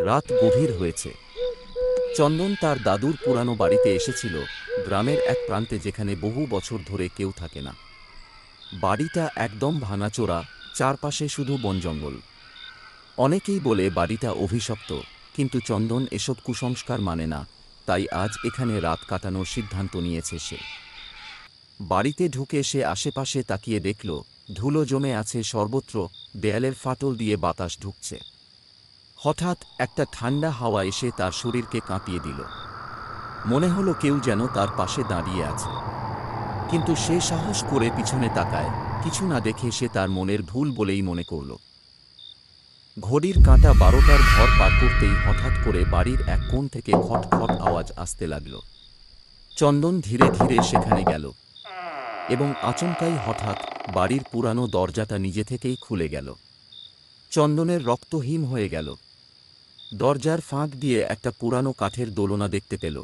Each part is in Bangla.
রাত গভীর হয়েছে। চন্দন তার দাদুর পুরানো বাড়িতে এসেছিল, গ্রামের এক প্রান্তে যেখানে বহু বছর ধরে কেউ থাকে না। বাড়িটা একদম ভাঙাচোরা, চারপাশে শুধু বনজঙ্গল। অনেকেই বলে বাড়িটা অভিশপ্ত, কিন্তু চন্দন এসব কুসংস্কার মানে না, তাই আজ এখানে রাত কাটানোর সিদ্ধান্ত নিয়েছে সে। বাড়িতে ঢুকে সে আশেপাশে তাকিয়ে দেখল, ধুলো জমে আছে সর্বত্র, দেয়ালের ফাটল দিয়ে বাতাস ঢুকছে। হঠাৎ একটা ঠান্ডা হাওয়া এসে তার শরীরকে কাঁপিয়ে দিল। মনে হলো কেউ যেন তার পাশে দাঁড়িয়ে আছে। কিন্তু সে সাহস করে পিছনে তাকায়, কিছু না দেখে সে তার মনের ভুল বলেই মনে করল। ঘড়ির কাঁটা 12টার ঘর পার করতেই হঠাৎ করে বাড়ির এক কোণ থেকে খট খট আওয়াজ আসতে লাগল। চন্দন ধীরে ধীরে সেখানে গেল এবং আচমকাই হঠাৎ বাড়ির পুরানো দরজাটা নিজে থেকেই খুলে গেল। চন্দনের রক্তহীন হয়ে গেল। দরজার ফাঁক দিয়ে একটা পুরানো কাঠের দোলনা দেখতে পেল।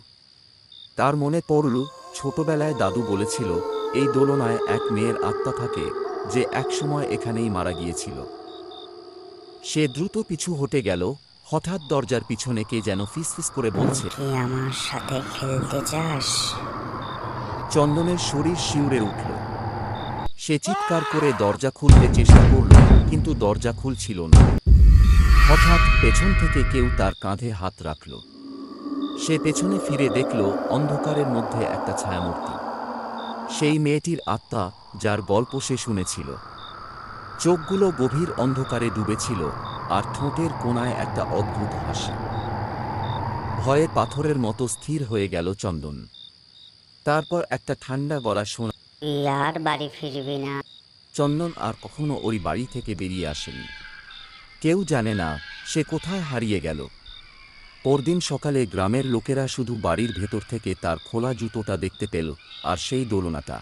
তার মনে পড়ল, ছোটবেলায় দাদু বলেছিল এই দোলনায় এক মেয়ের আত্মা থাকে, যে একসময় এখানেই মারা গিয়েছিল। সে দ্রুত পিছু হটে গেল। হঠাৎ দরজার পিছনে কে যেন ফিসফিস করে বলছে, কি আমার সাথে খেলতে চাস? চন্দনের শরীর শিউরে উঠল। সে চিৎকার করে দরজা খুলতে চেষ্টা করল, কিন্তু দরজা খুলছিল না। হঠাৎ পেছন থেকে কেউ তার কাঁধে হাত রাখল। সে পেছনে ফিরে দেখল, অন্ধকারের মধ্যে একটা ছায়ামূর্তি। সেই মেয়েটির আত্মা, যার গল্প সে শুনেছিল। চোখগুলো গভীর অন্ধকারে ডুবেছিল, আর ঠোঁটের কোণায় একটা অদ্ভুত হাসি। ভয়ে পাথরের মতো স্থির হয়ে গেল চন্দন। তারপর একটা ঠান্ডা গলা শোনা। আর বাড়ি ফিরবি না। চন্দন আর কখনো ওই বাড়ি থেকে বেরিয়ে আসেনি। কেউ জানে না সে কোথায় হারিয়ে গেল। পরদিন সকালে গ্রামের লোকেরা শুধু বাড়ির ভেতর থেকে তার খোলা জুতোটা দেখতে পেল, আর সেই দোলনাটা।